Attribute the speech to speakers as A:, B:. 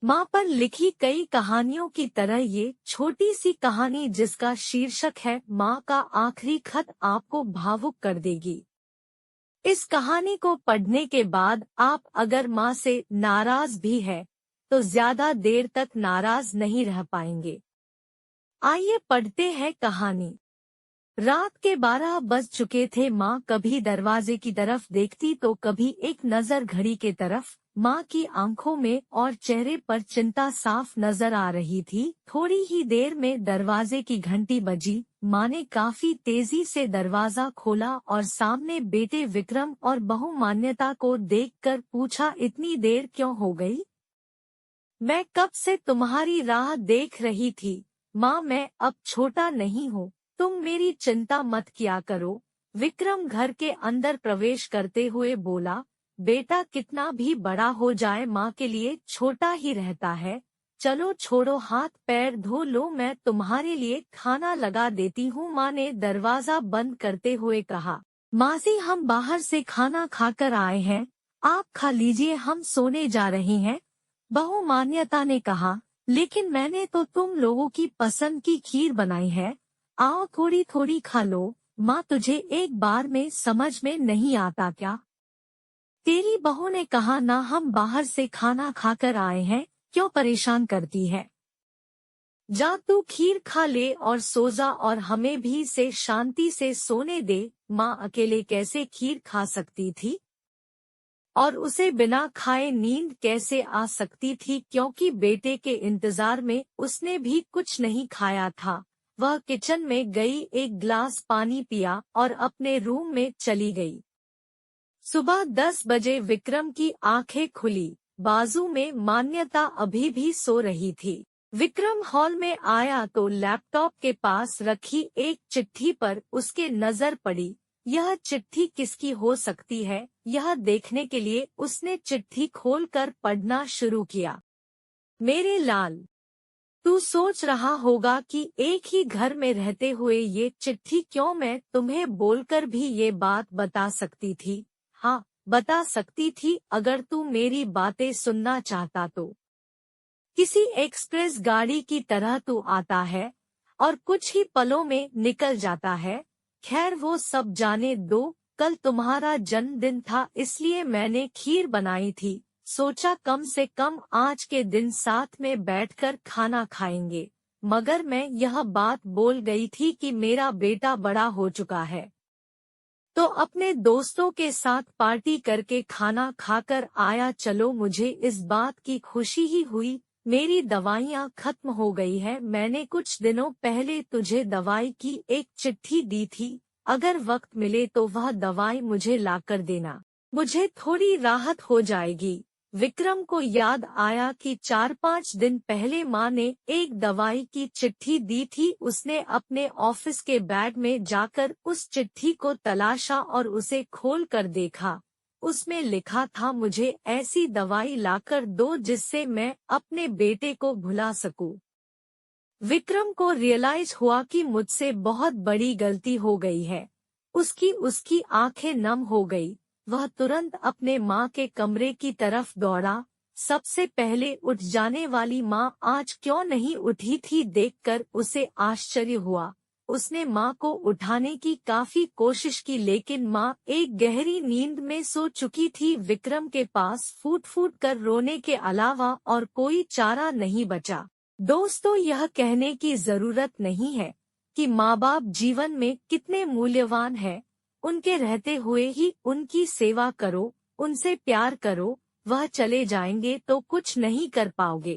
A: माँ पर लिखी कई कहानियों की तरह ये छोटी सी कहानी जिसका शीर्षक है माँ का आखिरी खत आपको भावुक कर देगी। इस कहानी को पढ़ने के बाद आप अगर माँ से नाराज भी है तो ज्यादा देर तक नाराज नहीं रह पाएंगे। आइए पढ़ते हैं कहानी। रात के 12 बज चुके थे। माँ कभी दरवाजे की तरफ देखती तो कभी एक नजर घड़ी के तरफ। माँ की आंखों में और चेहरे पर चिंता साफ नजर आ रही थी। थोड़ी ही देर में दरवाजे की घंटी बजी। माँ ने काफी तेजी से दरवाजा खोला और सामने बेटे विक्रम और बहू मान्यता को देखकर पूछा, इतनी देर क्यों हो गई? मैं कब से तुम्हारी राह देख रही थी। माँ, मैं अब छोटा नहीं हूँ, तुम मेरी चिंता मत किया करो। विक्रम घर के अंदर प्रवेश करते हुए बोला, बेटा कितना भी बड़ा हो जाए माँ के लिए छोटा ही रहता है। चलो छोड़ो, हाथ पैर धो लो, मैं तुम्हारे लिए खाना लगा देती हूँ। माँ ने दरवाजा बंद करते हुए कहा, मासी हम बाहर से खाना खाकर आए हैं, आप खा लीजिए, हम सोने जा रहे हैं। बहू मान्यता ने कहा, लेकिन मैंने तो तुम लोगों की पसंद की खीर बनाई है, आओ थोड़ी थोड़ी खा लो। माँ, तुझे एक बार में समझ में नहीं आता क्या? तेरी बहू ने कहा, ना हम बाहर से खाना खाकर आए हैं, क्यों परेशान करती है? जा तू खीर खा ले और सो जा और हमें भी से शांति से सोने दे। माँ अकेले कैसे खीर खा सकती थी और उसे बिना खाए नींद कैसे आ सकती थी, क्योंकि बेटे के इंतजार में उसने भी कुछ नहीं खाया था। वह किचन में गई, एक गिलास पानी पिया और अपने रूम में चली गई। सुबह 10 बजे विक्रम की आंखें खुली। बाजू में मान्यता अभी भी सो रही थी। विक्रम हॉल में आया तो लैपटॉप के पास रखी एक चिट्ठी पर उसके नजर पड़ी। यह चिट्ठी किसकी हो सकती है, यह देखने के लिए उसने चिट्ठी खोलकर पढ़ना शुरू किया। मेरे लाल, तू सोच रहा होगा कि एक ही घर में रहते हुए ये चिट्ठी क्यों? मैं तुम्हें बोलकर भी ये बात बता सकती थी। हाँ, बता सकती थी, अगर तू मेरी बातें सुनना चाहता तो। किसी एक्सप्रेस गाड़ी की तरह तू आता है और कुछ ही पलों में निकल जाता है। खैर वो सब जाने दो, कल तुम्हारा जन्मदिन था इसलिए मैंने खीर बनाई थी। सोचा कम से कम आज के दिन साथ में बैठकर खाना खाएंगे, मगर मैं यह बात बोल गई थी कि मेरा बेटा बड़ा हो चुका है तो अपने दोस्तों के साथ पार्टी करके खाना खाकर आया। चलो, मुझे इस बात की खुशी ही हुई। मेरी दवाइयाँ खत्म हो गई है। मैंने कुछ दिनों पहले तुझे दवाई की एक चिट्ठी दी थी, अगर वक्त मिले तो वह दवाई मुझे लाकर देना, मुझे थोड़ी राहत हो जाएगी। विक्रम को याद आया कि 4-5 दिन पहले माँ ने एक दवाई की चिट्ठी दी थी। उसने अपने ऑफिस के बैग में जाकर उस चिट्ठी को तलाशा और उसे खोल कर देखा। उसमें लिखा था, मुझे ऐसी दवाई लाकर दो जिससे मैं अपने बेटे को भुला सकूं। विक्रम को रियलाइज हुआ कि मुझसे बहुत बड़ी गलती हो गई है। उसकी आंखें नम हो गई। वह तुरंत अपने माँ के कमरे की तरफ दौड़ा। सबसे पहले उठ जाने वाली माँ आज क्यों नहीं उठी थी, देखकर उसे आश्चर्य हुआ। उसने माँ को उठाने की काफी कोशिश की, लेकिन माँ एक गहरी नींद में सो चुकी थी। विक्रम के पास फूट फूट कर रोने के अलावा और कोई चारा नहीं बचा। दोस्तों, यह कहने की जरूरत नहीं है कि माँ बाप जीवन में कितने मूल्यवान हैं। उनके रहते हुए ही उनकी सेवा करो, उनसे प्यार करो। वह चले जाएंगे तो कुछ नहीं कर पाओगे।